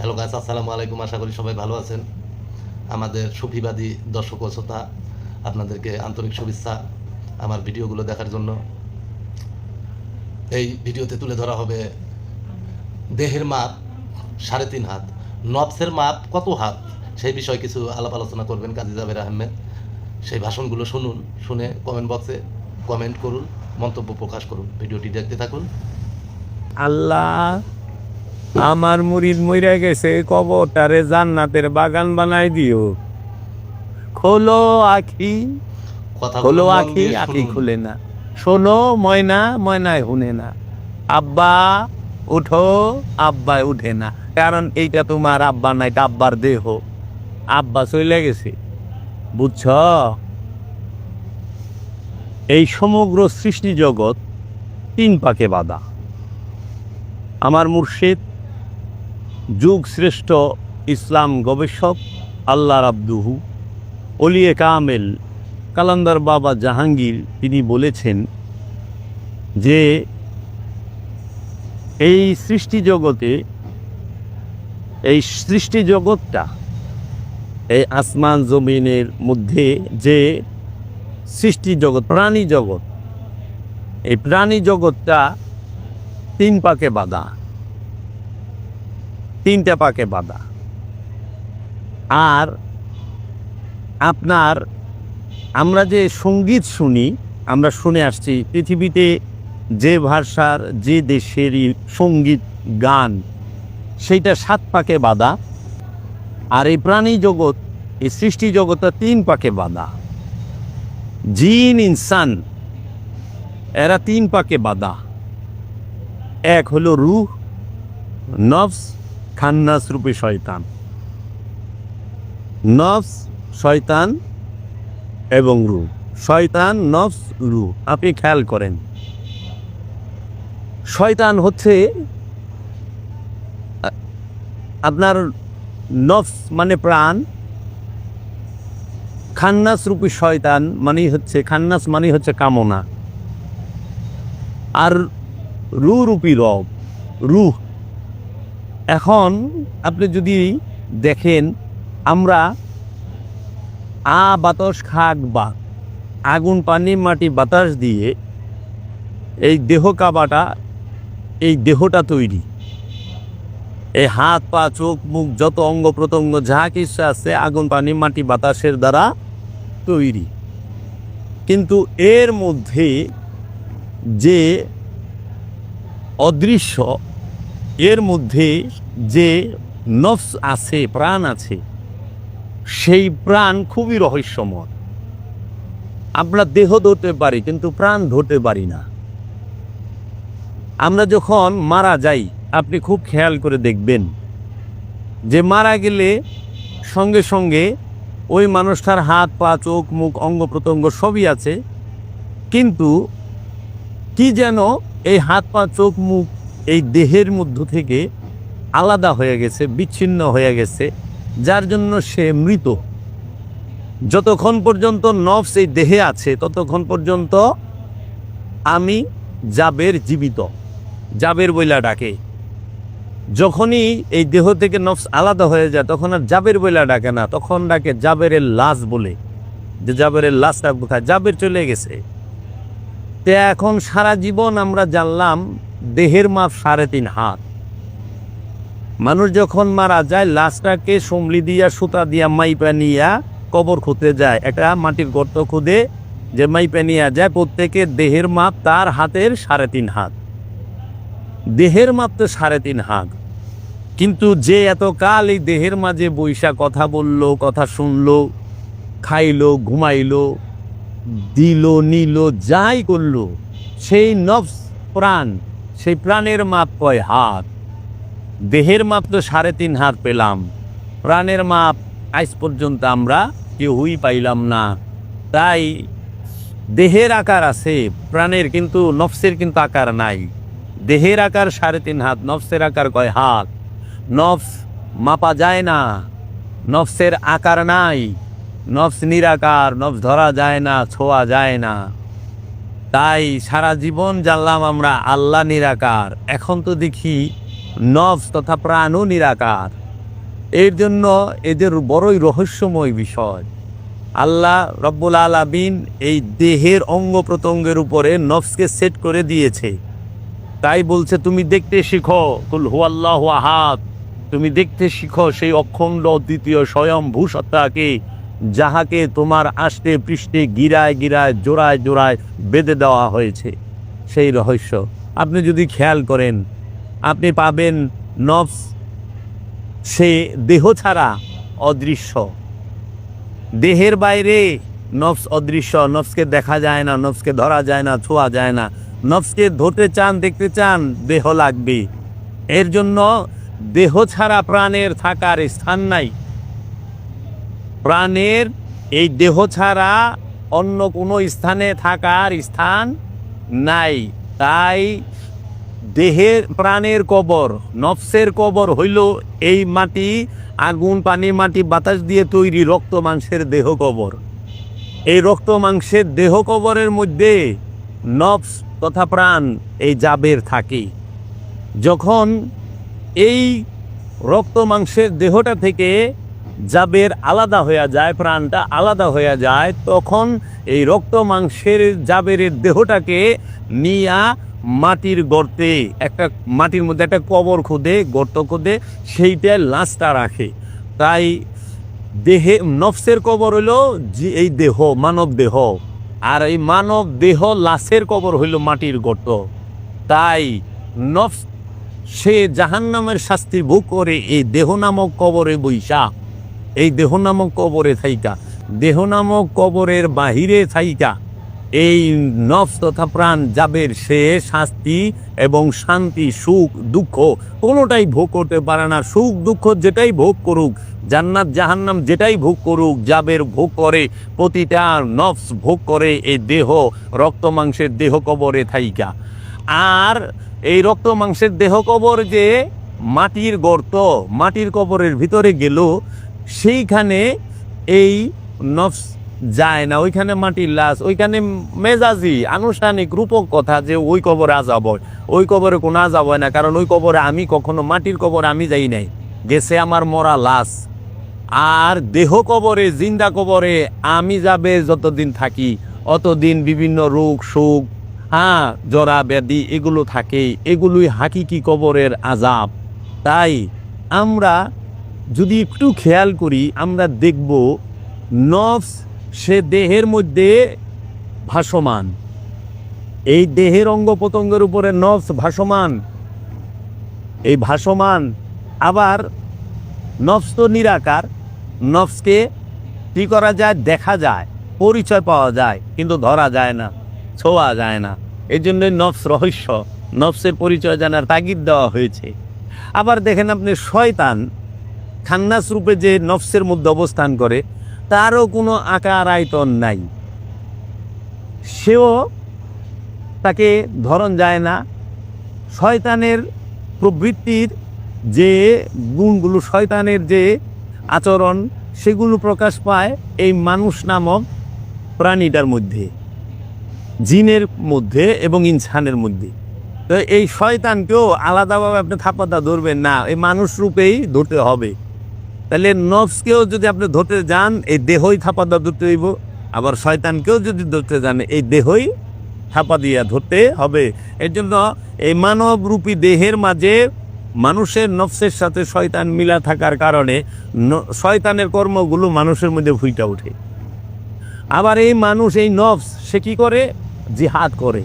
Hello guys, আসসালামু আলাইকুম। আশা করি সবাই ভালো আছেন। আমাদের সুফিবাদী দর্শক ও শ্রোতা, আপনাদেরকে আন্তরিক শুভেচ্ছা আমার ভিডিওগুলো দেখার জন্য। এই ভিডিওতে তুলে ধরা হবে দেহের মাপ 3.5 হাত, নফসের মাপ কত হাত, সেই বিষয়ে কিছু আলাপ আলোচনা করবেন কাজী জাবের আহমেদ। সেই ভাষণগুলো শুনুন, শুনে কমেন্ট বক্সে কমেন্ট করুন, মন্তব্য প্রকাশ করুন। ভিডিওটি দেখতে থাকুন। আল্লাহ আমার মুরিদ মইরা গেছে, কবরটারে জান্নাতের বাগান বানাই দিও। খোলো আখি, খোলো আখি, আখি খুলে না। শোনো ময়না, ময়নায় শুনে না। আব্বা উঠো, আব্বায় উঠে না। কারণ এইটা তোমার আব্বা না, এটা আব্বার দেহ। আব্বা চলে গেছে, বুঝছ? এই সমগ্র সৃষ্টি জগৎ 3 পাকে বাঁধা। আমার মুর্শিদ, যুগ শ্রেষ্ঠ ইসলাম গবেষক আল্লাহ আব্দুহু ওলিয়ে কামেল কালান্দার বাবা জাহাঙ্গীর, তিনি বলেছেন যে এই সৃষ্টি জগৎটা, এই আসমান জমিনের মধ্যে যে সৃষ্টি জগৎ, প্রাণী জগৎ, এই প্রাণী জগৎটা 3 পাকে বাঁধা, 3টা পাকে বাঁধা। আর আমরা যে সঙ্গীত শুনি, আমরা শুনে আসছি পৃথিবীতে যে ভাষার যে দেশেরই সঙ্গীত গান, সেইটা 7 পাকে বাঁধা। আর এই প্রাণী জগৎ, এই সৃষ্টি জগৎটা 3 পাকে বাঁধা। জিন ইনসান এরা 3 পাকে বাঁধা। এক হলো রূহ, নফস, খান্নাস রূপে শয়তান। নফস, শয়তান এবং রূহ। শয়তান, নফস, রূহ। আপনি খেয়াল করেন, শয়তান হচ্ছে আপনার নফস মানে প্রাণ, খান্নাস রূপী শয়তান খান্নাস মানে হচ্ছে কামনা, আর রূহ রূপী রব, রূহ। এখন আপনি যদি দেখেন, আমরা বাতাস খাক বা আগুন পানি মাটি বাতাস দিয়ে এই দেহ কাবাটা, এই দেহটা তৈরি। এই হাত পা চোখ মুখ যত অঙ্গ প্রত্যঙ্গ যা কিছু আছে, আগুন পানি মাটি বাতাসের দ্বারা তৈরি। কিন্তু এর মধ্যে যে অদৃশ্য, এর মধ্যে যে নফস আছে, প্রাণ আছে, সেই প্রাণ খুবই রহস্যময়। আমরা দেহ ধরতে পারি কিন্তু প্রাণ ধরতে পারি না। আমরা যখন মারা যাই, আপনি খুব খেয়াল করে দেখবেন যে মারা গেলে সঙ্গে সঙ্গে ওই মানুষটার হাত পা চোখ মুখ অঙ্গ প্রত্যঙ্গ সবই আছে, কিন্তু কি যেন এই হাত পা চোখ মুখ এই দেহের মধ্য থেকে আলাদা হয়ে গেছে, বিচ্ছিন্ন হয়ে গেছে, যার জন্য সে মৃত। যতক্ষণ পর্যন্ত নফস এই দেহে আছে, ততক্ষণ পর্যন্ত আমি জাবের জীবিত, জাবের বইলা ডাকে। যখনই এই দেহ থেকে নফস আলাদা হয়ে যায়, তখন আর জাবের বইলা ডাকে না, তখন ডাকে জাবেরের লাশ বলে, যে জাবেরের লাশটা কোথায়, জাবের চলে গেছে। তে এখন সারা জীবন আমরা জানলাম দেহের মাপ 3.5 হাত। মানুষ যখন মারা যায়, লাশটাকে সমলি দিয়া সুতা দিয়া মাইপা নিয়া কবর খুঁড়তে যায়, একটা মাটির গর্ত খুঁড়ে যে মাইপা নিয়ে যায়, প্রত্যেকের দেহের মাপ তার হাতের 3.5 হাত। দেহের মাপ তো 3.5 হাত, কিন্তু যে এতকাল এই দেহের মাঝে বৈশা কথা বলল, কথা শুনলো, খাইলো, ঘুমাইলো, দিল নিল, যাই করলো, সেই নফস প্রাণ, সেই প্রাণের মাপ কয় হাত। দেহের মাপ তো 3.5 হাত পেলাম, প্রাণের মাপ আজ পর্যন্ত আমরা কেউই পাইলাম না। তাই দেহের আকার আছে প্রাণের, কিন্তু নফসের কিন্তু আকার নাই। দেহের আকার 3.5 হাত, নফসের আকার কয় হাত। নফস মাপা যায় না, নফসের আকার নাই, নফস নিরাকার, নফস ধরা যায় না, ছোঁয়া যায় না। তাই সারা জীবন জানলাম আমরা আল্লাহ নিরাকার, এখন তো দেখি নফস তথা প্রাণও নিরাকার। এর জন্য এদের বড়ই রহস্যময় বিষয়। আল্লাহ রব্বুল আলামিন এই দেহের অঙ্গ প্রত্যঙ্গের উপরে নফসকে সেট করে দিয়েছে। তাই বলছে তুমি দেখতে শিখো, কুল হুয়াল্লাহু আহাদ, তুমি দেখতে শিখো সেই অখণ্ড দ্বিতীয় স্বয়ংভূ সত্তাকে, যাহাকে তোমার আষ্টে পৃষ্ঠে গিরায় গিরায় জোড়ায় জোড়ায় বেঁধে দেওয়া হয়েছে। সেই রহস্য আপনি যদি খেয়াল করেন, আপনি পাবেন নফস সে দেহ ছাড়া অদৃশ্য। দেহের বাইরে নফস অদৃশ্য, নফসকে দেখা যায় না, নফসকে ধরা যায় না, ছোঁয়া যায় না। নফসকে ধরতে চান, দেখতে চান, দেহ লাগবে। এর জন্য দেহ ছাড়া প্রাণের থাকার স্থান নাই। প্রাণের এই দেহ ছাড়া অন্য কোনো স্থানে থাকার স্থান নাই। তাই দেহের প্রাণের কবর, নফসের কবর হইল এই মাটি, আগুন পানি মাটি বাতাস দিয়ে তৈরি রক্ত মাংসের দেহ কবর। এই রক্ত মাংসের দেহ কবরের মধ্যে নফস তথা প্রাণ এই জাবের থাকে। যখন এই রক্ত মাংসের দেহটা থেকে জাবের আলাদা হয়ে যায়, প্রাণটা আলাদা হয়ে যায়, তখন এই রক্ত মাংসের জাবের দেহটাকে নিয়া মাটির গর্তে, একটা মাটির মধ্যে একটা কবর খুদে, গর্ত খুদে, সেইটা লাশটা রাখে। তাই দেহে নফসের কবর হইল যে এই দেহ, মানব দেহ, আর এই মানব দেহ লাশের কবর হইল মাটির গর্ত। তাই নফস সে জাহান্নামের শাস্তি ভোগ করে এই দেহ নামক কবরে বৈশা, এই দেহ নামক কবরে থাইকা, দেহ নামক কবরের বাহিরে থাইকা এই নফস তথা প্রাণ জাবের সে শাস্তি এবং শান্তি, সুখ দুঃখ কোনোটাই ভোগ করতে পারে না। সুখ দুঃখ যেটাই ভোগ করুক, জান্নাত জাহান্নাম যেটাই ভোগ করুক, জাবের ভোগ করে, প্রতিটা নফস ভোগ করে এই দেহ রক্ত মাংসের দেহ কবরে থাইকা। আর এই রক্ত মাংসের দেহ কবর যে মাটির গর্ত, মাটির কবরের ভিতরে গেল, সেইখানে এই নফস যায় না। ওইখানে মাটির লাশ, ওইখানে মেজাজি আনুষ্ঠানিক রূপক কথা যে ওই কবরে আজাব হয়, ওই কবরে কোনো আজাব হয় না, কারণ ওই কবরে আমি কখনো, মাটির কবরে আমি যাই নাই, গেছে আমার মরা লাশ। আর দেহ কবরে, জিন্দা কবরে আমি যাবে যতদিন থাকি অতদিন বিভিন্ন রোগ শোক, জরা ব্যাধি এগুলো থাকে, এগুলোই হাকিকি কবরের আজাব। তাই আমরা যদি একটু খেয়াল করি, আমরা দেখব নফস সে দেহের মধ্যে ভাসমান, এই দেহের অঙ্গ প্রত্যঙ্গের উপরে নফস ভাসমান, এই ভাসমান। আবার নফস তো নিরাকার, নফসকে কি করা যায়, দেখা যায়, পরিচয় পাওয়া যায়, কিন্তু ধরা যায় না, ছোঁয়া যায় না। এই জন্যই নফস রহস্য, নফসের পরিচয় জানার তাগিদ দেওয়া হয়েছে। আবার দেখেন আপনি শয়তান খান্নাস রূপে যে নফসের মধ্যে অবস্থান করে, তারও কোনো আকার আয়তন নাই, সেও তাকে ধরন যায় না। শয়তানের প্রবৃত্তির যে গুণগুলো, শয়তানের যে আচরণ, সেগুলো প্রকাশ পায় এই মানুষ নামক প্রাণীটার মধ্যে, জিনের মধ্যে এবং ইনসানের মধ্যে। তো এই শয়তানকেও আলাদাভাবে আপনি থাপাতা ধরবেন না, এই মানুষ রূপেই ধরতে হবে। তাহলে নফসকেও যদি আপনি ধরতে যান, এই দেহই থাপাতা ধরতে হইব। আবার শয়তানকেও যদি ধরতে যান, এই দেহই থাপা দিয়া ধরতে হবে। এর জন্য এই মানব রূপী দেহের মাঝে মানুষের নফসের সাথে শয়তান মিলা থাকার কারণে শয়তানের কর্মগুলো মানুষের মধ্যে ফুইটা ওঠে। আবার এই মানুষ, এই নফস সে কি করে, জিহাদ করে।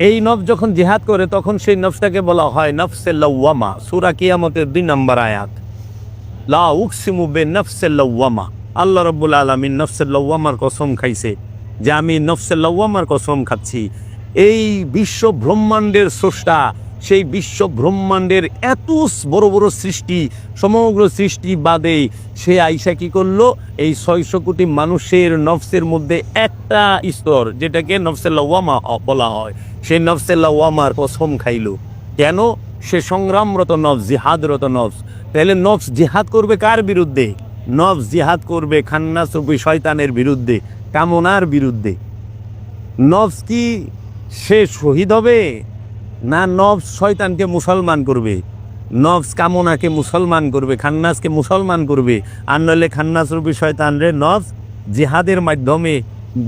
এই নফস যখন জিহাদ করে, তখন সেই নফসটাকে বলা হয় নফসে লাওয়ামা। সূরা কিয়ামতের 2 নম্বর আয়াত, লা উকসিমু বিনফসিল লাওয়ামা। আল্লাহ রাব্বুল আলামিন নফসের লাওয়ামার কসম খাইছে, যে আমি নফসের লাওয়ামার কসম খাচ্ছি। এই বিশ্ব ব্রহ্মাণ্ডের স্রষ্টা, সেই বিশ্ব ব্রহ্মাণ্ডের এত বড় বড় সৃষ্টি, সমগ্র সৃষ্টি বাদে সে আইসা কি করলো, এই 600 কোটি মানুষের নফসের মধ্যে একটা স্তর, যেটাকে নফসে লাওয়ামা বলা হয়, সেই নফসে লাওয়ামার কসম খাইল। কেন? সে সংগ্রামরত নফস, জিহাদরত নফস। তাহলে নফস জিহাদ করবে কার বিরুদ্ধে? নফস জিহাদ করবে খান্নাস রূপী শয়তানের বিরুদ্ধে, কামনার বিরুদ্ধে। নফস কি সে শহীদ হবে, না নফস শয়তানকে মুসলমান করবে? নফস কামনাকে মুসলমান করবে, খান্নাসকে মুসলমান করবে। আর নইলে খান্নাস রূপী শয়তানরে নফস জিহাদের মাধ্যমে,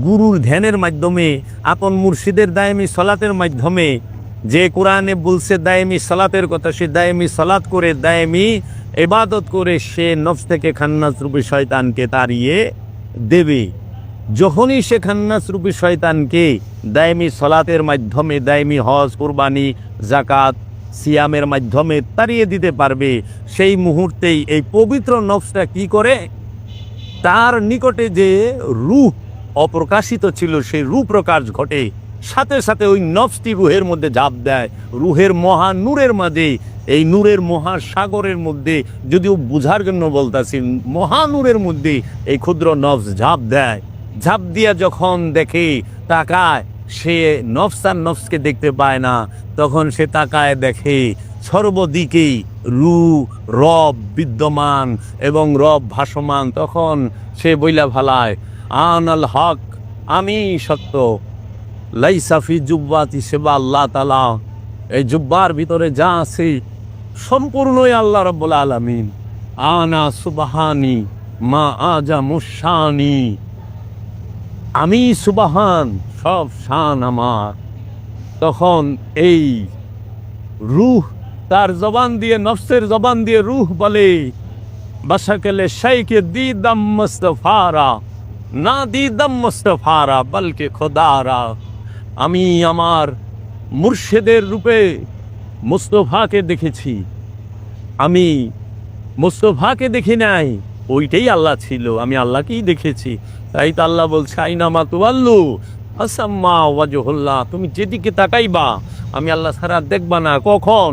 গুরুর ধ্যানের মাধ্যমে, আপন মুর্শিদের দায়েমি সলাতের মাধ্যমে, যে কোরআনে বলছে দায়েমি সলাতের কথা, সে দায়েমি সলাত করে, দায়েমি ইবাদত করে সে নফস থেকে খান্নাস রূপী শয়তানকে তাড়িয়ে দেবে। যখনই সে খান্নাস রূপী শয়তানকে দায়েমি সলাতের মাধ্যমে, দায়েমি হজ, কুরবানি, জাকাত, সিয়ামের মাধ্যমে তাড়িয়ে দিতে পারবে, সেই মুহূর্তেই এই পবিত্র নফসটা কি করে, তার নিকটে যে রূহ অপ্রকাশিত ছিল সেই রূহ প্রকাশ ঘটে। সাথে সাথে ওই নফসটি রুহের মধ্যে ঝাঁপ দেয়, রুহের মহা নূরের মাঝে, এই নূরের মহাসাগরের মধ্যে, যদিও বুঝার জন্য বলতাছি, মহানূরের মধ্যে এই ক্ষুদ্র নফস ঝাঁপ দেয়। ঝাঁপ দিয়া যখন দেখে, তাকায়, সে নফস আর নফসকে দেখতে পায় না, তখন সে তাকায় দেখে সর্বদিকেই রব বিদ্যমান এবং রব ভাসমান। তখন সে বইলা ভালায়, আনাল হক, আমি সত্য, লাইসাফি জুব্বাতি সেবা আল্লাহ তাআলা, এই জুব্বার ভিতরে যা আছে সম্পূর্ণই আল্লাহ রাব্বুল আলামিন। আনা সুবহানি মা আজা মুশানি, আমি সুবহান, সব শান আমার। তখন এই রূহ তার জবান দিয়ে, নফসের জবান দিয়ে রূহ বলে, বাসাকেলে শাইকে দিদাম মুস্তাফারা, না দিদাম মুস্তাফারা বলকে খোদারা, আমি আমার মুর্শিদের রূপে মুস্তফাকে দেখেছি, আমি মুস্তফাকে দেখি নাই, ওইটাই আল্লাহ ছিল, আমি আল্লাহকেই দেখেছি। তাই তো আল্লাহ বলছে, আইনামা তুয়াল্লু ফাসাম্মা ওয়াজহুল্লাহ, তুমি যেদিকে তাকাইবা আমি আল্লাহ ছাড়া দেখবা না। কখন?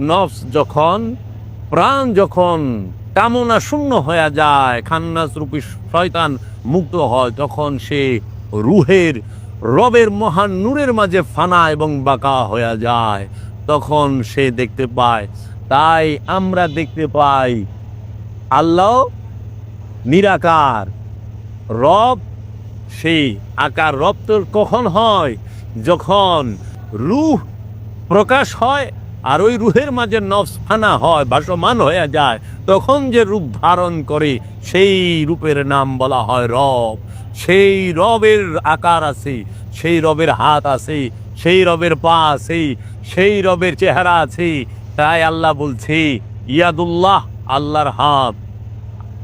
নফস যখন, প্রাণ যখন কামনা শূন্য হয়ে যায়, খান্নাস রূপী শয়তান মুক্ত হয়, তখন সে রুহের রবের মহান নূরের মাঝে ফানা এবং বাঁকা হয়ে যায়, তখন সে দেখতে পায়। তাই আমরা দেখতে পাই আল্লাহ নিরাকার, রব সেই আকার। রব তো কখন হয়? যখন রূহ প্রকাশ হয় আর ওই রূহের মাঝে নফস ফানা হয়, ভাসমান হয়ে যায়, তখন যে রূপ ধারণ করে সেই রূপের নাম বলা হয় রব। সেই রবের আকার আছে, সেই রবের হাত আছে, সেই রবের পা আছে, সেই রবের চেহারা আছে। তাই আল্লাহ বলছে ইয়াদুল্লাহ, আল্লাহর হাত।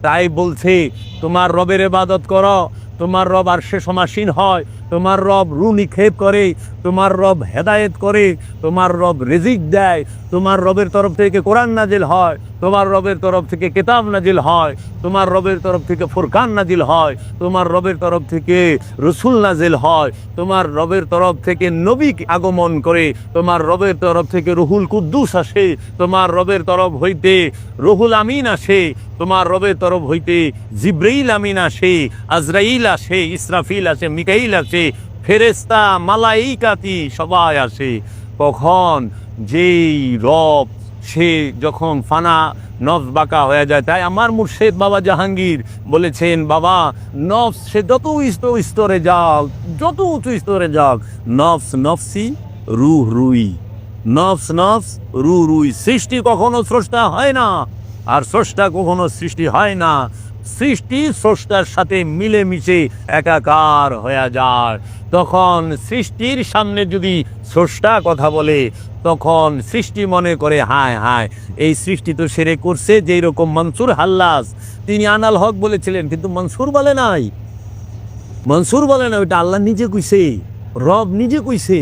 তাই বলছে তোমার রবের ইবাদত করো, তোমার রব আরশে সমাসীন হয়, তোমার রব রু নিক্ষেপ করে, তোমার রব হেদায়েত করে, তোমার রব রিজিক দেয়, তোমার রবের তরফ থেকে কোরআন নাজিল হয়, তোমার রবের তরফ থেকে কিতাব নাজিল হয়, তোমার রবের তরফ থেকে ফুরকান নাজিল হয়, তোমার রবের তরফ থেকে রসুল নাজিল হয়, তোমার রবের তরফ থেকে নবী আগমন করে, তোমার রবের তরফ থেকে রুহুল কুদ্দুস আসে, তোমার রবের তরফ হইতে রুহুল আমিন আসে, তোমার রবের তরফ হইতে জিব্রাইল আমিন আসে, আজরাইল আসে, ইসরাফিল আসে, মিকাইল আসে, ফেরেশতা, মালাইকাতি সবাই আসে। কখন? যেই রব সে যখন ফানা নফস বাঁকা হয়ে যায়। তাই আমার মুর্শিদ বাবা জাহাঙ্গীর বলেছেন, বাবা নফস সে যত স্তরে যাক, যত উঁচু স্তরে যাক, নফস নফসি রুহ রুই, নফস নফস রুহ রুই। সৃষ্টি কখনো স্রষ্টা হয় না, আর স্রষ্টা কখনো সৃষ্টি হয় না। সৃষ্টি স্রষ্টার সাথে মিলেমিশে একাকার হয়ে যায়। তখন সৃষ্টির সামনে যদি স্রষ্টা কথা বলে, তখন সৃষ্টি মনে করে হায় হায়, এই সৃষ্টি তো সেরে করছে। যেই রকম মনসুর হাল্লাস তিনি আনাল হক বলেছিলেন, কিন্তু মনসুর বলে নাই, মনসুর বলে না, ওইটা আল্লাহ নিজে কইছে, রব নিজে কইছে,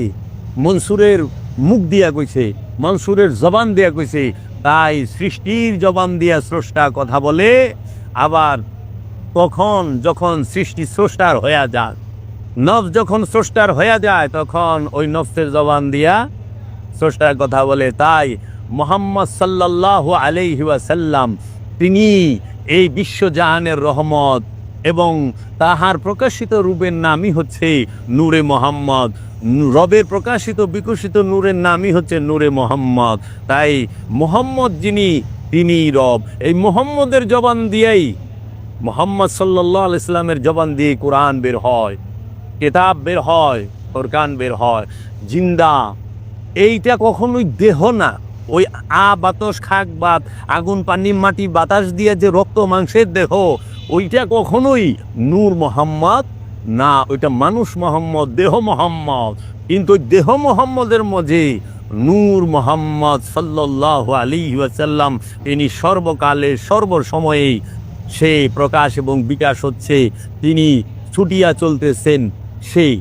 মনসুরের মুখ দিয়া কইছে, মনসুরের জবান দিয়া কইছে। তাই সৃষ্টির জবান দিয়া স্রষ্টা কথা বলে। আবার তখন যখন সৃষ্টি স্রষ্টার হয়ে যায়, নফস যখন স্রষ্টার হয়ে যায়, তখন ওই নফসের জবান দিয়া স্রষ্টার কথা বলে। তাই মুহাম্মদ সাল্লাল্লাহু আলাইহি ওয়াসাল্লাম তিনি এই বিশ্বজাহানের রহমত, এবং তাহার প্রকাশিত রূপের নামই হচ্ছে নূরে মোহাম্মদ। রবের প্রকাশিত বিকশিত নূরের নামই হচ্ছে নূরে মোহাম্মদ। তাই মোহাম্মদ যিনি, তিনি রব। এই মোহাম্মদের জবান দিয়েই, মোহাম্মদ সাল্লাল্লাহু আলাইহি সাল্লামের জবান দিয়ে কোরআন বের হয়, কিতাব বের হয়, ফুরকান বের হয়। জিন্দা এইটা কখনোই দেহ না, ওই বাতাস খাক বাত আগুন পানি মাটি বাতাস দিয়ে যে রক্ত মাংসের দেহ, ওইটা কখনোই নূর মোহাম্মদ না, ওইটা মানুষ মোহাম্মদ, দেহ মোহাম্মদ। কিন্তু ওই দেহ মোহাম্মদের মধ্যে নূর মোহাম্মদ সাল্লাল্লাহু আলাইহি ওয়াসাল্লাম, তিনি সর্বকালে সর্বসময়েই সেই প্রকাশ এবং বিকাশ হচ্ছে, তিনি ছুটিয়া চলতেছেন সেই,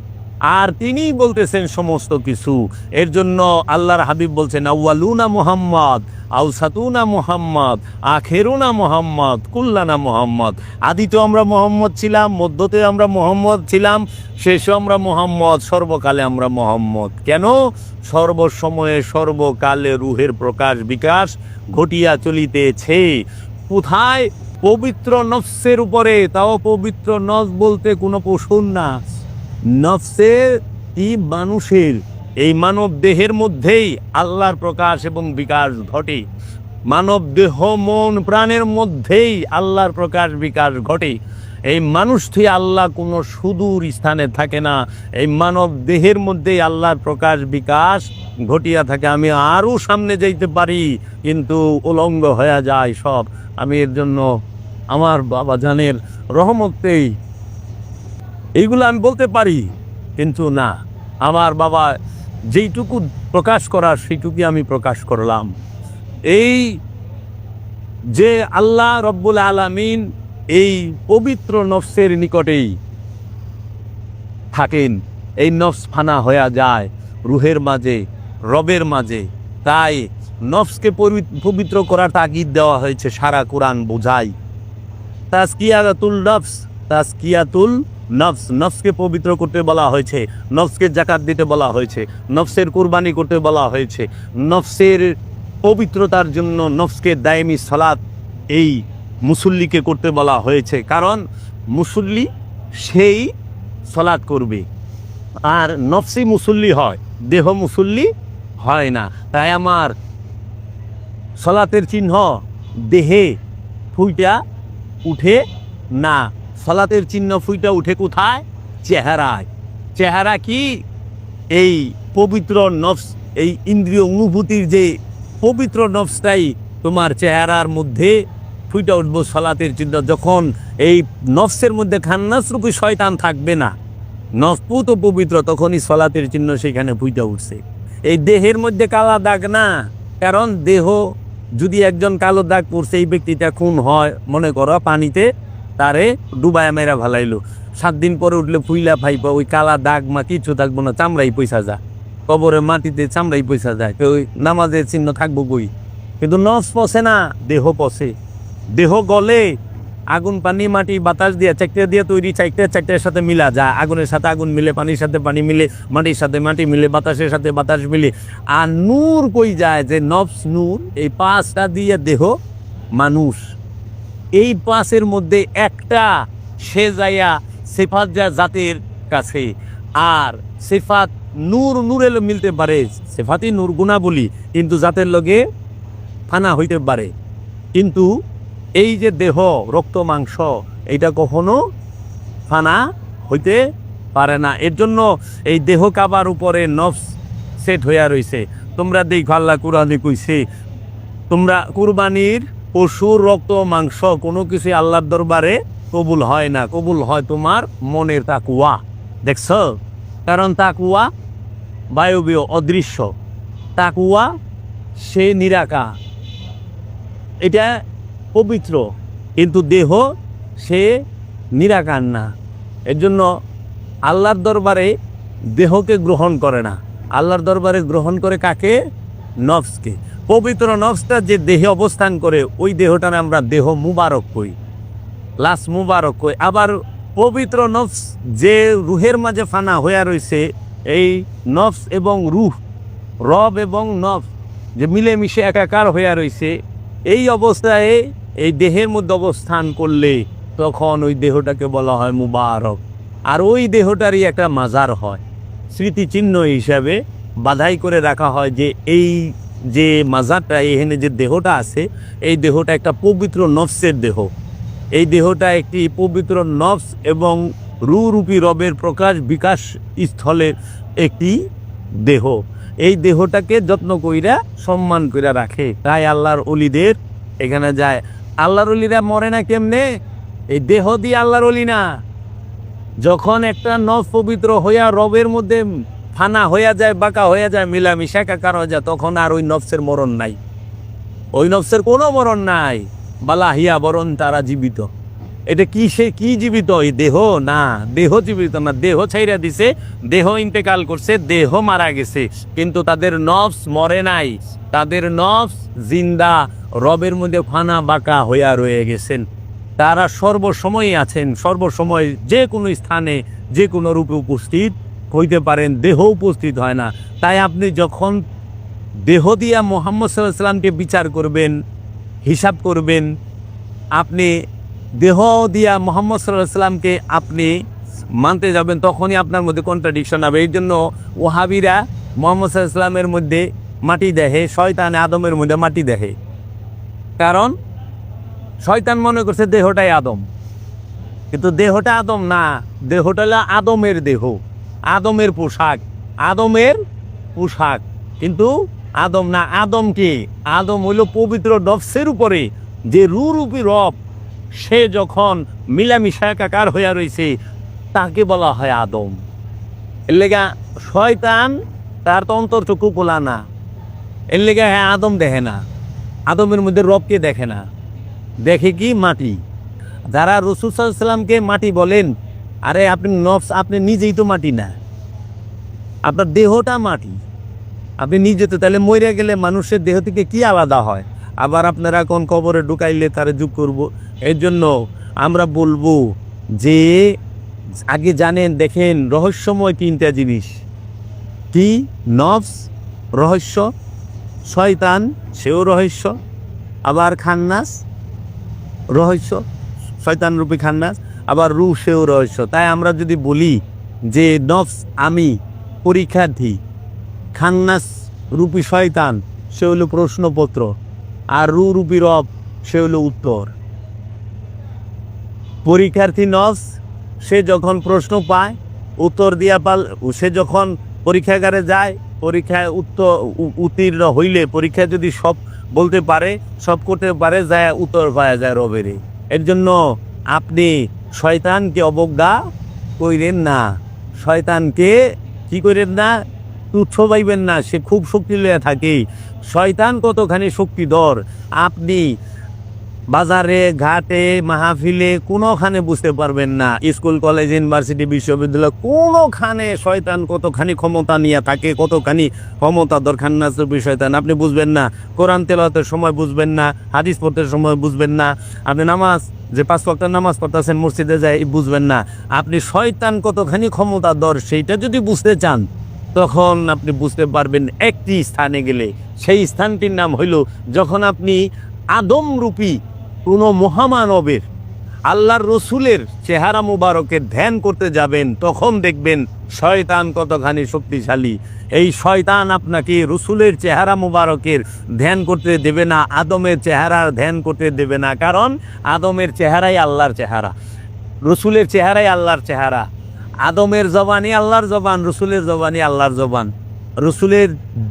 আর তিনিই বলতেছেন সমস্ত কিছু। এর জন্য আল্লাহর হাবিব বলছেন আউয়ালুনা মুহাম্মদ, আউসাতুনা মুহাম্মদ, আখেরুনা মুহাম্মদ, কুল্লানা মুহাম্মদ। আদিতে আমরা মোহাম্মদ ছিলাম, মধ্যতে আমরা মোহাম্মদ ছিলাম, শেষে আমরা মোহাম্মদ, সর্বকালে আমরা মোহাম্মদ। কেন? সর্বসময়ে সর্বকালে রুহের প্রকাশ বিকাশ ঘটিয়া চলিতেছে। কোথায়? পবিত্র নফসের উপরে, তাও পবিত্র নফস বলতে কোনো পশুর না, নফসের ই মানুষের, এই মানব দেহের মধ্যেই আল্লাহর প্রকাশ এবং বিকাশ ঘটে। মানব দেহ মন প্রাণের মধ্যেই আল্লাহর প্রকাশ বিকাশ ঘটে। এই মানুষ থেকে আল্লাহ কোনো সুদূর স্থানে থাকে না, এই মানব দেহের মধ্যেই আল্লাহর প্রকাশ বিকাশ ঘটিয়া থাকে। আমি আরও সামনে যাইতে পারি, কিন্তু উলঙ্গ হয়ে যায় সব। আমি এর জন্য আমার বাবা জানের রহমতেই এইগুলো আমি বলতে পারি, কিন্তু না, আমার বাবা যেইটুকু প্রকাশ করার সেইটুকুই আমি প্রকাশ করলাম। এই যে আল্লাহ রব্বুল আলামিন এই পবিত্র নফসের নিকটেই থাকেন, এই নফস ফানা হয়ে যায় রুহের মাঝে, রবের মাঝে। তাই নফসকে পবিত্র করার তাগিদ দেওয়া হয়েছে, সারা কোরআন বোঝায়। তাজকিয়াতুল নফস, তাজকিয়াতুল নফস, নফসকে পবিত্র করতে বলা হয়েছে, নফসকে জাকাত দিতে বলা হয়েছে, নফসের কুরবানি করতে বলা হয়েছে, নফসের পবিত্রতার জন্য নফসকে দায়েমি সালাত এই মুসল্লিকে করতে বলা হয়েছে। কারণ মুসল্লি সেই সালাত করবে, আর নফসি মুসল্লি হয়, দেহ মুসল্লি হয় না। তাই আমার সালাতের চিহ্ন দেহে ফুইটা উঠে না, সালাতের চিহ্ন ফুইটা উঠে কোথায়? চেহারায়। চেহারা কি? এই পবিত্র নফস, এই ইন্দ্রিয় অনুভূতির যে পবিত্র নফসটাই তোমার চেহারার মধ্যে ফুইটা উঠবো সালাতের চিহ্ন। যখন এই নফসের মধ্যে খান্নাসরূপী শয়তান থাকবে না, নফস তো পবিত্র, তখনই সালাতের চিহ্ন সেখানে ফুইটা উঠছে। এই দেহের মধ্যে কালা দাগ না, কারণ দেহ যদি একজন কালো দাগ পড়ছে, এই ব্যক্তিটা খুন হয়, মনে করো পানিতে তারে ডুবায় মেরা ভালাইলো, 7 দিন পরে উঠলে ফুইলা ফাইপা, ওই কালা দাগ মা কিছু থাকবো না, চামড়াই পয়সা যা, কবরে মাটিতে চামড়াই পয়সা যায়, ওই নামাজের চিহ্ন থাকবো কই? কিন্তু নফস পচে না, দেহ পচে। দেহ গলে, আগুন পানি মাটি বাতাস দিয়ে চারটে দিয়ে তৈরি, চারটের সাথে মিলা যায়, আগুনের সাথে আগুন মিলে, পানির সাথে পানি মিলে, মাটির সাথে মাটি মিলে, বাতাসের সাথে বাতাস মিলে। আর নূর কই যায়? যে নফস নূর, এই 5টা দিয়ে দেহ মানুষ। এই 5-এর মধ্যে একটা সে যাইয়া সিফাত যা জাতের কাছে, আর সিফাত নূর নূরে মিলতে পারে, সিফাতই নূর গুণাবলী, কিন্তু জাতের লগে ফানা হইতে পারে। কিন্তু এই যে দেহ রক্ত মাংস, এইটা কখনো ফানা হইতে পারে না। এর জন্য এই দেহ কাবার উপরে নফস সেট হইয়া রইছে। তোমরা দেখো আল্লাহ কুরআনে কইছে, তোমরা কুরবানির পশুর রক্ত মাংস কোনো কিছু আল্লাহর দরবারে কবুল হয় না, কবুল হয় তোমার মনের তাকওয়া। দেখছ? কারণ তাকওয়া বায়বীয়, অদৃশ্য। তাকওয়া সে নিরাকার, এটা পবিত্র, কিন্তু দেহ সে নিরাকার না। এর জন্য আল্লাহর দরবারে দেহকে গ্রহণ করে না, আল্লাহর দরবারে গ্রহণ করে কাকে? নফসকে। পবিত্র নফসটা যে দেহে অবস্থান করে, ওই দেহটার আমরা দেহ মুবারক কই, লাশ মুবারক কই। আবার পবিত্র নফস যে রুহের মাঝে ফানা হইয়া রয়েছে, এই নফস এবং রুহ, রব এবং নফস যে মিলেমিশে একাকার হইয়া রয়েছে, এই অবস্থায় এই দেহের মধ্যে অবস্থান করলে তখন ওই দেহটাকে বলা হয় মুবারক। আর ওই দেহটারই একটা মাজার হয়, স্মৃতিচিহ্ন হিসাবে বাধাই করে রাখা হয় যে এই যে মাজারটা, এখানে যে দেহটা আছে, এই দেহটা একটা পবিত্র নফসের দেহ। এই দেহটা একটি পবিত্র নফস এবং রূপী রবের প্রকাশ বিকাশ স্থলের একটি দেহ। এই দেহটাকে যত্ন কইরা সম্মান কইরা রাখে। তাই আল্লাহর অলিদের এখানে যায়। আল্লাহর অলিরা মরে না কেমনে? এই দেহ দিয়ে আল্লাহর অলি না। যখন একটা নফস পবিত্র হইয়া রবের মধ্যে ফানা হইয়া যায়, বাঁকা হইয়া যায়, মিলামিশা একাকার হয়ে যায়, তখন আর ওই নফসের মরণ নাই, ওই নফসের কোনো মরণ নাই। বালা হিয়া বরণ তারা জীবিত। এটা কি, সে কি জীবিত? এই দেহ না, দেহ জীবিত না, দেহ ছাইরা দিছে, দেহ ইন্তেকাল করছে, দেহ মারা গেছে, কিন্তু তাদের নফস মরে নাই, তাদের নফস জিন্দা, রবের মধ্যে ফানা বাঁকা হইয়া রয়ে গেছেন। তারা সর্বসময় আছেন, সর্বসময় যে কোনো স্থানে যে কোনো রূপে উপস্থিত হইতে পারেন, দেহ উপস্থিত হয় না। তাই আপনি যখন দেহ দিয়া মুহাম্মদ সাল্লাল্লাহু আলাইহি সাল্লামকে বিচার করবেন, হিসাব করবেন, আপনি দেহ দিয়া মুহাম্মদ সাল্লাল্লাহু আলাইহি সাল্লামকে আপনি মানতে যাবেন, তখনই আপনার মধ্যে কন্ট্রাডিকশন হবে। এই জন্য ওয়াহাবিরা মুহাম্মদ সাল্লাল্লাহু আলাইহি সাল্লামের মধ্যে মাটি দেখে, শয়তান আদমের মধ্যে মাটি দেখে। কারণ শয়তান মনে করছে দেহটাই আদম, কিন্তু দেহটা আদম না, দেহটা হলো আদমের দেহ, আদমের পোশাক, আদমের পোশাক, কিন্তু আদম না। আদম কি? আদম হইল পবিত্র নফসের উপরে যে রূপী রব, সে যখন মিলামিশা একাকার হইয়া রয়েছে তাকে বলা হয় আদম। এর লেগা শয়তান তার তো অন্তর্চক্ষু খোলা না, এর লেগা হ্যাঁ আদম দেখে না, আদমের মধ্যে রবকে দেখে না, দেখে কি? মাটি। যারা রাসূল সাল্লাল্লাহু আলাইহি সাল্লামকে মাটি বলেন, আরে আপনি নফস, আপনি নিজেই তো মাটি না, আপনার দেহটা মাটি, আপনি নিজে তো, তাহলে মরে গেলে মানুষের দেহ থেকে কি আলাদা হয়? আবার আপনারা কোন কবরে ঢুকাইলে তারা যোগ করব। এর জন্য আমরা বলবো যে আগে জানেন, দেখেন, রহস্যময় তিনটা জিনিস। কি? নফস রহস্য, শয়তান সেও রহস্য, আবার খান্নাস রহস্য, শয়তান রূপী খান্নাস, আবার রূহ সেও রহস্য। তাই আমরা যদি বলি যে নফস আমি পরীক্ষার্থী, খান্নাস রূপী শয়তান সে হলো প্রশ্নপত্র, আর রূহ রূপী রব সে হলো উত্তর। পরীক্ষার্থী নফস সে যখন প্রশ্ন পায়, উত্তর দিয়া সে যখন পরীক্ষাগারে যায়, পরীক্ষায় উত্তীর্ণ হইলে, পরীক্ষায় যদি সব বলতে পারে, সব করতে পারে, যায় উত্তর পাওয়া যায় রবেরই। এর জন্য আপনি শয়তানকে অবজ্ঞা কইরেন না, শয়তানকে কি করেন না? তুচ্ছ পাইবেন না, সে খুব শক্তি লইয়া থাকে। শয়তান কতখানি শক্তিধর আপনি বাজারে, ঘাটে, মাহফিলে কোনোখানে বুঝতে পারবেন না। স্কুল, কলেজ, ইউনিভার্সিটি, বিশ্ববিদ্যালয়, কোনোখানে শয়তান কতখানি ক্ষমতা নিয়ে থাকে, কতখানি ক্ষমতা দরকার না শয়তান, আপনি বুঝবেন না। কোরআন তেলাওয়াতের সময় বুঝবেন না, হাদিস পড়তে সময় বুঝবেন না, আপনি নামাজ, যে 5 ওয়াক্ত নামাজ পড়তেছেন মসজিদে যায়, বুঝবেন না। আপনি শয়তান কতখানি ক্ষমতাধর সেইটা যদি বুঝতে চান, তখন আপনি বুঝতে পারবেন একটি স্থানে গেলে। সেই স্থানটির নাম হইল, যখন আপনি আদমরূপী কোনো মহামানবের, আল্লাহর রসুলের চেহারা মুবারকের ধ্যান করতে যাবেন, তখন দেখবেন শয়তান কতখানি শক্তিশালী। এই শয়তান আপনাকে রসুলের চেহারা মুবারকের ধ্যান করতে দেবে না, আদমের চেহারার ধ্যান করতে দেবে না। কারণ আদমের চেহারাই আল্লাহর চেহারা, রসুলের চেহারাই আল্লাহর চেহারা। আদমের জবানই আল্লাহর জবান, রসুলের জবানই আল্লাহর জবান। রসুলের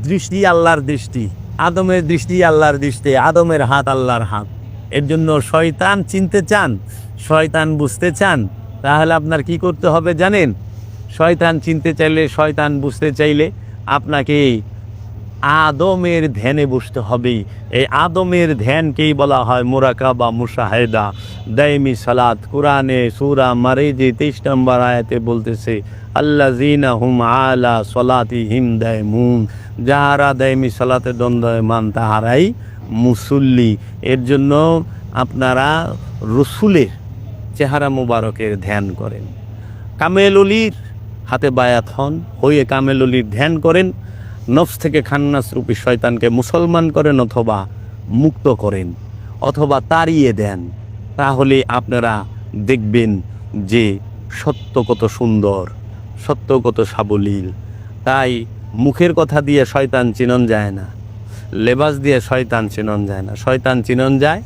দৃষ্টি আল্লাহর দৃষ্টি, আদমের দৃষ্টি আল্লাহর দৃষ্টি, আদমের হাত আল্লাহর হাত। এর জন্য শয়তান চিনতে চান, শয়তান বুঝতে চান, তাহলে আপনার কি করতে হবে জানেন? শয়তান চিনতে চাইলে, শয়তান বুঝতে চাইলে আপনাকে আদমের ধ্যানে বসতে হবে। এই আদমের ধ্যানকেই বলা হয় মুরাকাবা, মুশাহেদা, দাইমি সালাত। কোরআনে সূরা মারিজে 23 নম্বর আয়াতে বলতেছে, আল্লাযীনা হুম আলা সলাতিহিম দাইমুন, যাহারা দাইমি সালাতে দণ্ডায়মান তাহারাই মুসল্লি। এর জন্য আপনারা রসুলের চেহারা মুবারকের ধ্যান করেন, কামেল অলির হাতে বায়াত হন, হয়ে কামেল অলির ধ্যান করেন, নফস থেকে খান্নাস রূপী শয়তানকে মুসলমান করেন, অথবা মুক্ত করেন, অথবা তাড়িয়ে দেন। তাহলে আপনারা দেখবেন যে সত্য কত সুন্দর, সত্য কত সাবলীল। তাই মুখের কথা দিয়ে শয়তান চিনন যায় না, লেবাস দিয়ে শয়তান চিনন যায় না। শয়তান চিনন যায়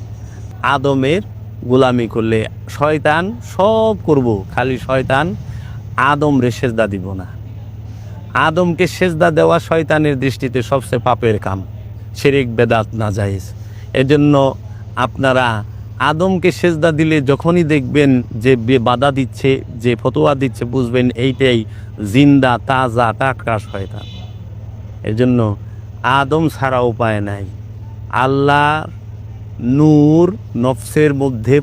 আদমের গোলামি করলে। শয়তান সব করব, খালি শয়তান আদম রে সেজদা দিব না। আদমকে সেজদা দেওয়া শয়তানের দৃষ্টিতে সবচেয়ে পাপের কাম, শিরক বেদাত নাজায়েজ। এজন্য আপনারা আদমকে সেজদা দিলে যখনই দেখবেন যে বাধা দিচ্ছে, যে ফতোয়া দিচ্ছে, বুঝবেন এইটাই জিন্দা তাজা টাটকা শয়তান। এজন্য আদম ছাড়া উপায় নাই। আল্লাহ নূর নফসের মধ্যে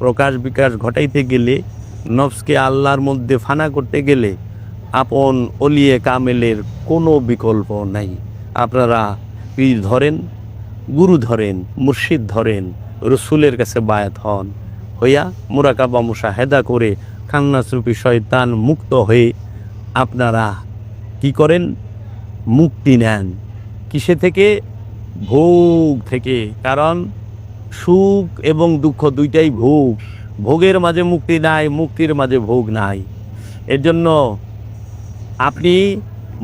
প্রকাশ বিকাশ ঘটাইতে গেলে, নফসকে আল্লাহর মধ্যে ফানা করতে গেলে আপন অলিয়ে কামেলের কোনো বিকল্প নাই। আপনারা পীর ধরেন, গুরু ধরেন, মুর্শিদ ধরেন, রসুলের কাছে বায়াত হন, হইয়া মুরাকাবা মুশাহেদা করে খান্নাসরূপী শয়তান মুক্ত হয়ে আপনারা কি করেন? মুক্তি নেন। কিসে থেকে? ভোগ থেকে। কারণ সুখ এবং দুঃখ দুইটাই ভোগ। ভোগের মাঝে মুক্তি নাই, মুক্তির মাঝে ভোগ নাই। এর জন্য আপনি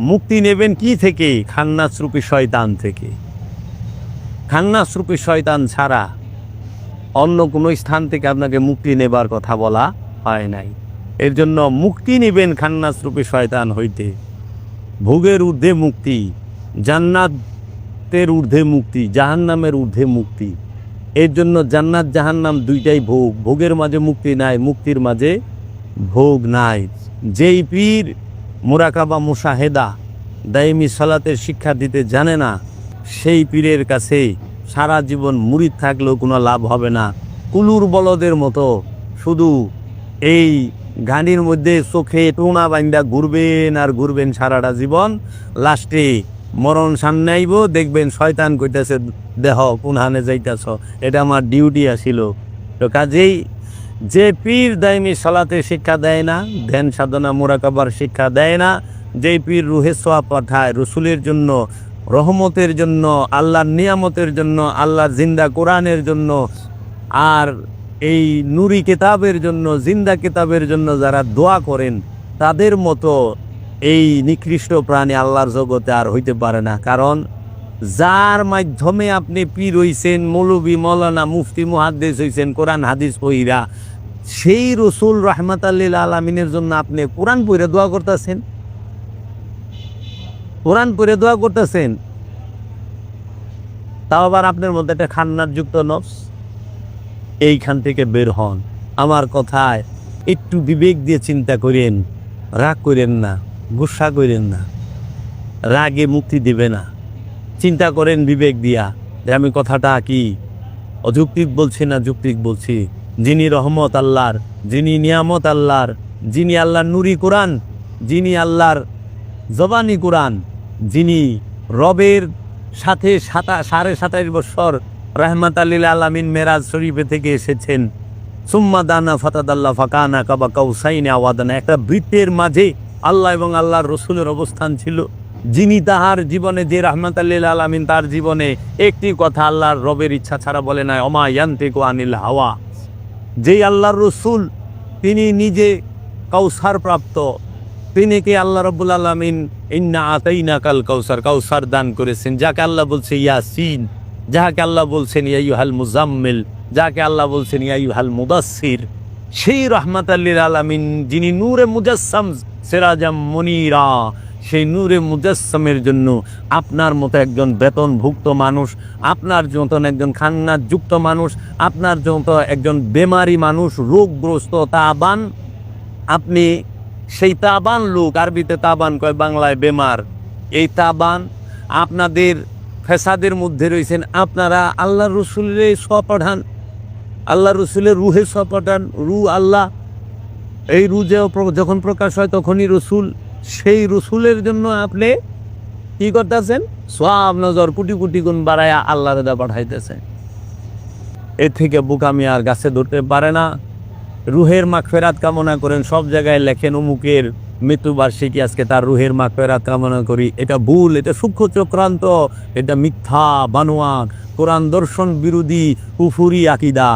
মুক্তি নেবেন কি থেকে? খান্নাসরূপী শয়তান থেকে। খান্নাসরূপী শয়তান ছাড়া অন্য কোনো স্থান থেকে আপনাকে মুক্তি নেবার কথা বলা হয় নাই। এর জন্য মুক্তি নেবেন খান্নাসরূপী শয়তান হইতে। ভোগের ঊর্ধ্বে মুক্তি, জান্নাতের ঊর্ধ্বে মুক্তি, জাহান্নামের ঊর্ধ্বে মুক্তি। এর জন্য জান্নাত জাহান্নাম দুইটাই ভোগ। ভোগের মাঝে মুক্তি নাই, মুক্তির মাঝে ভোগ নাই। যেই পীর মুরাকাবা মুশাহেদা দাইমি সালাতের শিক্ষা দিতে জানে না, সেই পীরের কাছে সারা জীবন মুরিদ থাকলেও কোনো লাভ হবে না। কুলুর বলদের মতো শুধু এই গাড়ির মধ্যে চোখে টোনা বাইন্দা ঘুরবেন আর ঘুরবেন সারাটা জীবন। লাস্টে মরণ সামনে আইব, দেখবেন শয়তান কইতাছে, দেহ কোনহানে যাইতাছ, এটা আমার ডিউটি আসিল। তো কাজেই যে পীর দাইমি সালাতে শিক্ষা দেয় না, ধ্যান সাধনা মুরাকাবার শিক্ষা দেয় না, যেই পীর রুহে সোয়া পাঠায় রসুলের জন্য, রহমতের জন্য, আল্লাহর নিয়ামতের জন্য, আল্লাহর জিন্দা কোরআনের জন্য, আর এই নুরি কিতাবের জন্য, জিন্দা কিতাবের জন্য যারা দোয়া করেন, তাদের মতো এই নিকৃষ্ট প্রাণী আল্লাহর জগতে আর হইতে পারে না। কারণ যার মাধ্যমে আপনি পীর হইছেন, মৌলবী মৌলানা মুফতি মুহাদ্দিস হইছেন কোরআন হাদিস পইরা, সেই রসুল রাহমাতাল লিল আলামিনের জন্য আপনি কোরআন পইরা দোয়া করতেছেন, কোরআন পড়ে দোয়া করতেছেন। তাও আবার আপনার মধ্যে একটা খান্নার যুক্ত নফস। এইখান থেকে বের হন। আমার কথায় একটু বিবেক দিয়ে চিন্তা করেন, রাগ করেন না, গুসা করেন না। রাগে মুক্তি দিবে না। চিন্তা করেন বিবেক দিয়া যে আমি কথাটা কি অযৌক্তিক বলছি না যৌক্তিক বলছি। যিনি রহমত আল্লাহর, যিনি নিয়ামত আল্লাহর, যিনি আল্লাহর নুরি কোরআন, যিনি আল্লাহর জবানি কোরআন, যিনি রবের সাথে 27.5 বছর রাহমাতাল লিল আলামিন মেরাজ শরীফে থেকে এসেছেন। সুম্মা দানা ফাতাদাল্লাহ ফাকানা কাবা কাউসাইনি আওয়াদানা। একটা বৃত্তের মাঝে আল্লাহ এবং আল্লাহর রসুলের অবস্থান ছিল। যিনি তাহার জীবনে, যে রাহমাতাল লিল আলামিন তার জীবনে একটি কথা আল্লাহর রবের ইচ্ছা ছাড়া বলে নাই, ওমা ইয়ান্তিকু আনিল হাওয়া। যেই আল্লাহর রসুল তিনি নিজে কাউসার প্রাপ্ত, তিনি কি আল্লাহ রাব্বুল আলামিন ইন্না আতাইনাকাল কাউসার, কাউসার দান করেছেন, যাকে আল্লাহ বলছে ইয়াসিন, যাকে আল্লাহ বলছেন ইয়া আইয়ুহাল মুজাম্মিল, যাকে আল্লাহ বলছেন ইয়া আইয়ুহাল মুদাসসির। সেই রাহমাতাল লিল আলামিন যিনি নূরে মুজাসসাম সিরাজাম মুনীরা, সেই নূরে মুজাসসামের জন্য আপনার মতো একজন বেতনভুক্ত মানুষ, আপনার মতন একজন খান্নাত যুক্ত মানুষ, আপনার মতো একজন বেমারি মানুষ, রোগগ্রস্ত তাবান, আপনি সেই তাবান লোক, আরবিতে তাবান কয়, বাংলায় বেমার, এই তাবান আপনাদের ফেসাদের মধ্যে রয়েছেন। আপনারা আল্লাহ রসুলের স্বপাঠান, আল্লাহ রসুলের রুহে স্বপাঠান। রু আল্লাহ, এই রু যখন প্রকাশ হয় তখনই রসুল। সেই রসুলের জন্য আপনি কি করতেছেন? সওয়াব নজর কোটি কোটি গুণ বাড়ায়া আল্লাহ রেদা পাঠাইতেছেন। এর থেকে বোকামি আর গাছে ধরতে পারে না। রুহের মাগফিরাত কামনা করেন, সব জায়গায় লেখেন অমুকের মৃত্যুবার্ষিকী, আজকে তার রুহের মাগফিরাত কামনা করি। এটা ভুল, এটা সূক্ষ্ম চক্রান্ত, এটা মিথ্যা বানোয়াট, কোরআন দর্শন বিরোধী কুফুরি আকীদা।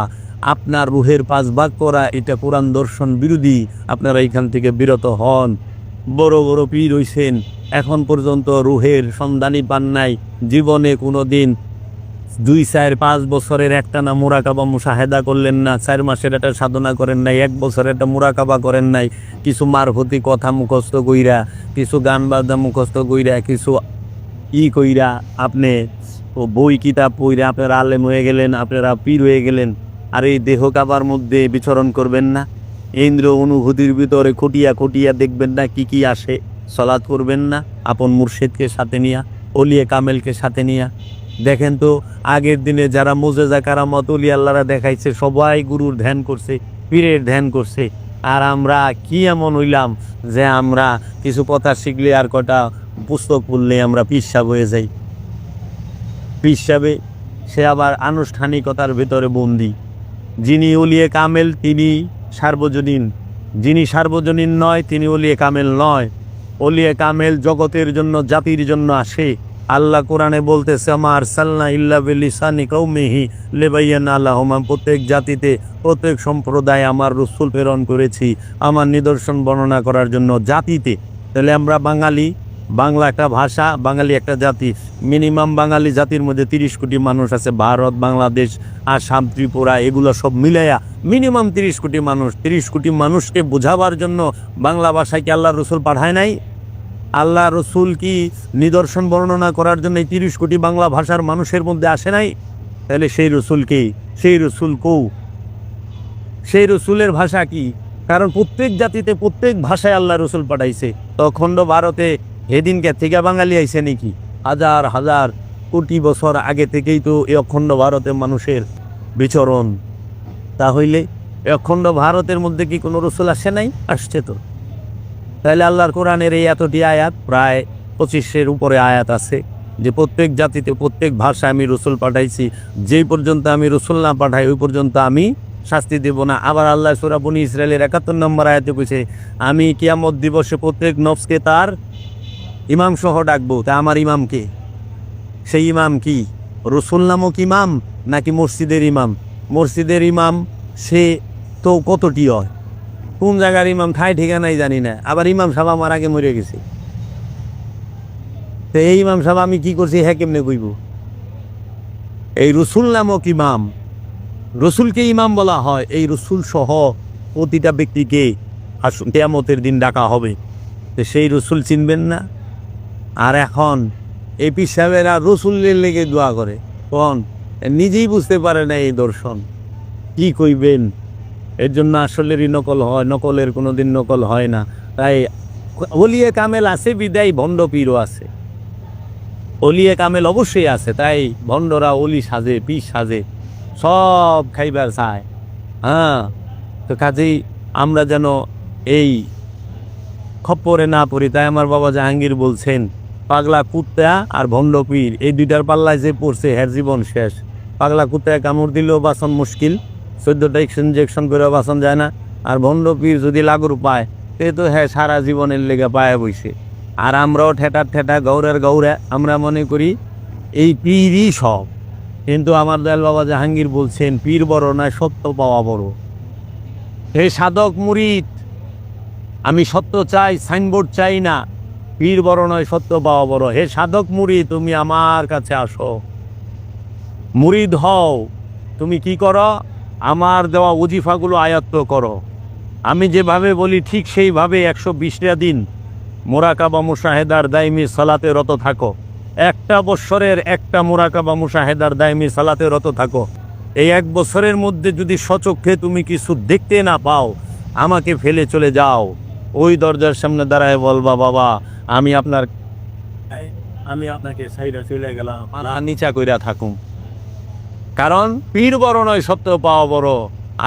আপনার রুহের 5 ভাগ করা এটা কোরআন দর্শন বিরোধী। আপনারা এখান থেকে বিরত হন। বড় বড় পীর হইছেন, এখন পর্যন্ত রুহের সন্ধানই পান নাই, জীবনে কোনো দিন 2-4-5 বছরের একটানা মুরাকাবা মুশাহেদা করলেন না, 4 মাসের একটা সাধনা করেন নাই, 1 বছরের একটা মুরাকাবা করেন নাই, কিছু মারফতি কথা মুখস্থ কইরা, কিছু গান বাজনা মুখস্থ কইরা, কিছু কইরা আপনি বই কিতাব পইরা আপনারা আলেম হয়ে গেলেন, আপনারা পীর হয়ে গেলেন। আর এই দেহ কাবার মধ্যে বিচরণ করবেন না, ইন্দ্র অনুভূতির ভিতরে খুঁটিয়া খুঁটিয়া দেখবেন না কি কি আসে, সলাৎ করবেন না আপন মুর্শিদকে সাথে নিয়া, ওলিয়ে কামেলকে সাথে নিয়া। দেখেন তো আগের দিনে যারা মুজেজা কারামত ওলি আল্লাহরা দেখাইছে সবাই গুরুর ধ্যান করছে, পীরের ধ্যান করছে। আর আমরা কি এমন হইলাম যে আমরা কিছু কথা শিখলে আর কটা পুস্তক পড়লে আমরা পীর সাহেব হয়ে যাই। পীর সাহেবে সে আবার আনুষ্ঠানিকতার ভিতরে বন্দী। যিনি ওলিয়ে কামেল তিনি সার্বজনীন, যিনি সার্বজনীন নয় তিনি ওলিয়ে কামেল নয়। ওলিয়ে কামেল জগতের জন্য, জাতির জন্য আসে। আল্লাহ কোরআনে বলতেছে, আমার সাল্লা ইল্লা বিলিসানি কওমিহি লিবাইয়ানা লাহুম, প্রত্যেক জাতিতে প্রত্যেক সম্প্রদায় আমার রাসূল প্রেরণ করেছি আমার নিদর্শন বর্ণনা করার জন্য জাতিতে। তাহলে আমরা বাঙালি, বাংলা একটা ভাষা, বাঙালি একটা জাতি। মিনিমাম বাঙালি জাতির মধ্যে 30 কোটি মানুষ আছে। ভারত, বাংলাদেশ, আসাম, ত্রিপুরা এগুলো সব মিলাইয়া মিনিমাম 30 কোটি মানুষ। 30 কোটি মানুষকে বোঝাবার জন্য বাংলা ভাষায় কি আল্লাহ রসুল পাঠায় নাই? আল্লাহ রসুল কি নিদর্শন বর্ণনা করার জন্য 30 কোটি বাংলা ভাষার মানুষের মধ্যে আসে নাই? তাহলে সেই রসুলকে, সেই রসুল কৌ, সেই রসুলের ভাষা কি? কারণ প্রত্যেক জাতিতে প্রত্যেক ভাষায় আল্লাহ রসুল পাঠাইছে। তো অখণ্ড ভারতে এদিনকে থেকে বাঙালি আইছে নাকি? হাজার হাজার কোটি বছর আগে থেকেই তো এই অখণ্ড ভারতের মানুষের বিচরণ। তাহলে এই অখণ্ড ভারতের মধ্যে কি কোনো রসুল আসে নাই? আসছে তো। তাহলে আল্লাহর কোরআনের এই এতটি আয়াত, প্রায় 25-এর উপরে আয়াত আছে যে প্রত্যেক জাতিতে প্রত্যেক ভাষায় আমি রসুল পাঠাইছি, যেই পর্যন্ত আমি রসুল না পাঠাই ওই পর্যন্ত আমি শাস্তি দেব না। আবার আল্লাহ সূরা বনী ইসরাইলের 71 নম্বর আয়াতে কইছে, আমি কিয়ামত দিবসে প্রত্যেক নফসকে তার ইমাম সহ ডাকবো। তা আমার ইমাম কে? সেই ইমাম কি রসুল নামক ইমাম নাকি মসজিদের ইমাম? মসজিদের ইমাম সে তো কতটি হয়, কোন জায়গার ইমাম ঠাই ঠিকানাই জানি না। আবার ইমাম সাহেব আমার আগে মরে গেছে, তো এই ইমাম সাহেব আমি কি করছি হ্যাঁ কেমনে কইব? এই রসুল নামক ইমাম, রসুলকে ইমাম বলা হয়। এই রসুল সহ প্রতিটা ব্যক্তিকে কিয়ামতের দিন ডাকা হবে। তো সেই রসুল চিনবেন না? আর এখন এই পীর সাহেবেরা রসুলের লেগে দোয়া করে, কোন নিজেই বুঝতে পারে না এই দর্শন, কি কইবেন? এর জন্য আসলেরই নকল হয়, নকলের কোনো দিন নকল হয় না। তাই ওলিয়ে কামেল আছে বিদায় ভণ্ড পীরও আছে। ওলিয়ে কামেল অবশ্যই আছে, তাই ভণ্ডরা অলি সাজে, পীর সাজে, সব খাইবার চায়। হ্যাঁ, তো কাজেই আমরা যেন এই খপ্পরে না পড়ি। তাই আমার বাবা জাহাঙ্গীর বলছেন, পাগলা কুত্তা আর ভণ্ড পীর এই দুইটার পাল্লায় যে পড়ছে হের জীবন শেষ। পাগলা কুত্তায় কামড় দিলেও বাঁচন মুশকিল, 14টা ইঞ্জেকশন করেও বাঁচন যায় না। আর ভণ্ড পীর যদি লাগুর পায় সে তো হ্যাঁ সারা জীবনের লেগে পায়ে বইছে। আর আমরাও ঠেটা ঠেটা গৌরের গৌরে আমরা মনে করি এই পীরই সব। কিন্তু আমার দয়াল বাবা জাহাঙ্গীর বলছেন, পীর বড় নয়, সত্য পাওয়া বড়। হে সাধক মুরিদ, আমি সত্য চাই, সাইনবোর্ড চাই না। পীর বড় নয়, সত্য পাওয়া বড়। হে সাধক মুরিদ, তুমি আমার কাছে আসো, মুরিদ হও। তুমি কি করো? আমার দেওয়া ওজিফাগুলো আয়ত্ত করো। আমি যেভাবে বলি ঠিক সেইভাবে 120টা দিন মুরাকাবা মুশাহেদার দাইমি সালাতে রত থাকো। একটা বছরের একটা মুরাকাবা মুশাহেদার দাইমি সালাতে রত থাকো। এই 1 বছরের মধ্যে যদি সচক্ষে তুমি কিছু দেখতে না পাও, আমাকে ফেলে চলে যাও। ওই দরজার সামনে দাঁড়ায় বলবা, বাবা আমি আপনাকে সাইডে চলে গেলাম, নিচা কইরা থাকুন। কারণ পীর বড় নয়, সত্য পাওয়া বড়।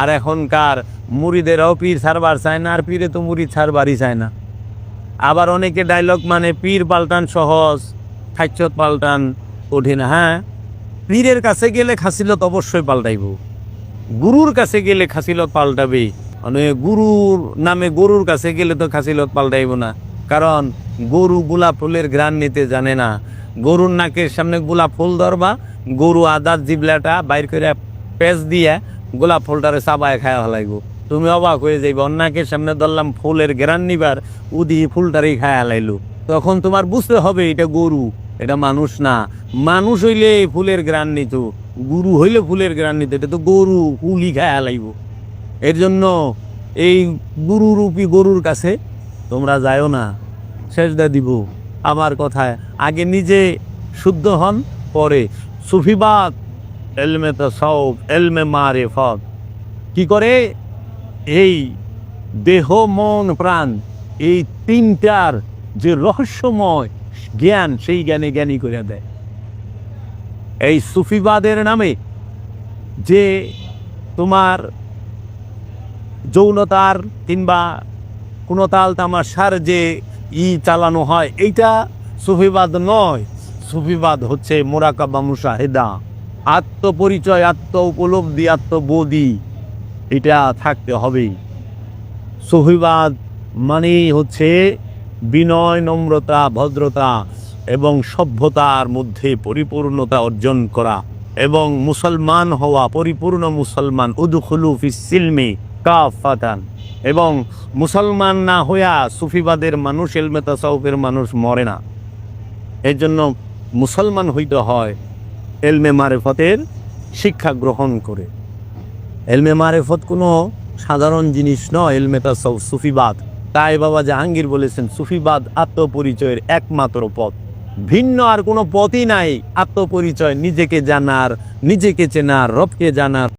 আর এখনকার মুরিদেরাও পীর ছাড়বার চায় না, আর পীরে তো মুরিদ ছাড়বারই চায় না। আবার অনেকে ডায়লগ মানে পীর পাল্টান সহজ, খাচ্ছত পাল্টান কঠিন। হ্যাঁ, পীরের কাছে গেলে খাসিলত অবশ্যই পাল্টাইব, গুরুর কাছে গেলে খাসিলত পাল্টাবে। মানে গুরুর নামে গরুর কাছে গেলে তো খাসিলত পাল্টাইব না, কারণ গরু গোলাপ ফুলের ঘ্রাণ নিতে জানে না। গরুর নাকের সামনে গোলাপ ফুল ধরবা, গরু আদার জিবলাটা বাইর করে পেঁচ দিয়ে গোলাপ ফুলটারে চাবায় খায়া হলাইব। তুমি অবাক হয়ে যাইব, নাকের সামনে ধরলাম ফুলের ঘ্রাণ নিবার, উদি ফুলটারেই খায়া হালাইলো। তখন তোমার বুঝতে হবে এটা গরু, এটা মানুষ না। মানুষ হইলে ফুলের গ্রান নিত, গুরু হইলে ফুলের গ্রান নিত। এটা তো গরু, ফুলই খায় লাইব। এর জন্য এই গুরুরূপী গরুর কাছে তোমরা যাও না, সেজদা দিব। আমার কথায় আগে নিজে শুদ্ধ হন, পরে সুফিবাদ, এলমে তাসাউফ, এলমে মারিফাত কি করে এই দেহ মন প্রাণ এই তিনটার যে রহস্যময় জ্ঞান, সেই জ্ঞানে জ্ঞানী করে দেয়। এই সুফিবাদের নামে যে তোমার যৌনতার কিংবা কোনো তাল তামাশার যে চালানো হয়, এইটা সুফিবাদ নয়। সুফিবাদ হচ্ছে মোরাকাবা মুশাহিদা, আত্মপরিচয়, আত্ম উপলব্ধি, আত্মবোধি, এটা থাকতে হবে। সুফিবাদ মানেই হচ্ছে বিনয়, নম্রতা, ভদ্রতা এবং সভ্যতার মধ্যে পরিপূর্ণতা অর্জন করা এবং মুসলমান হওয়া, পরিপূর্ণ মুসলমান। উদখুলু ফিস সিলমি কাফাতান। এবং মুসলমান না হইয়া সুফিবাদের মানুষ, ইলমে তাসাউফের মানুষ মরে না। এর জন্য মুসলমান হইতে হয় ইলমে মারিফতের শিক্ষা গ্রহণ করে। ইলমে মারিফত কোনো সাধারণ জিনিস নয়। ইলমে তাসাউফ, সুফিবাদ, তাই বাবা জাহাঙ্গীর বলেছেন সুফিবাদ আত্মপরিচয়ের একমাত্র পথ, ভিন্ন আর কোনো পথই নাই। আত্মপরিচয়, নিজেকে জানার, নিজেকে চেনার, রবকে জানার।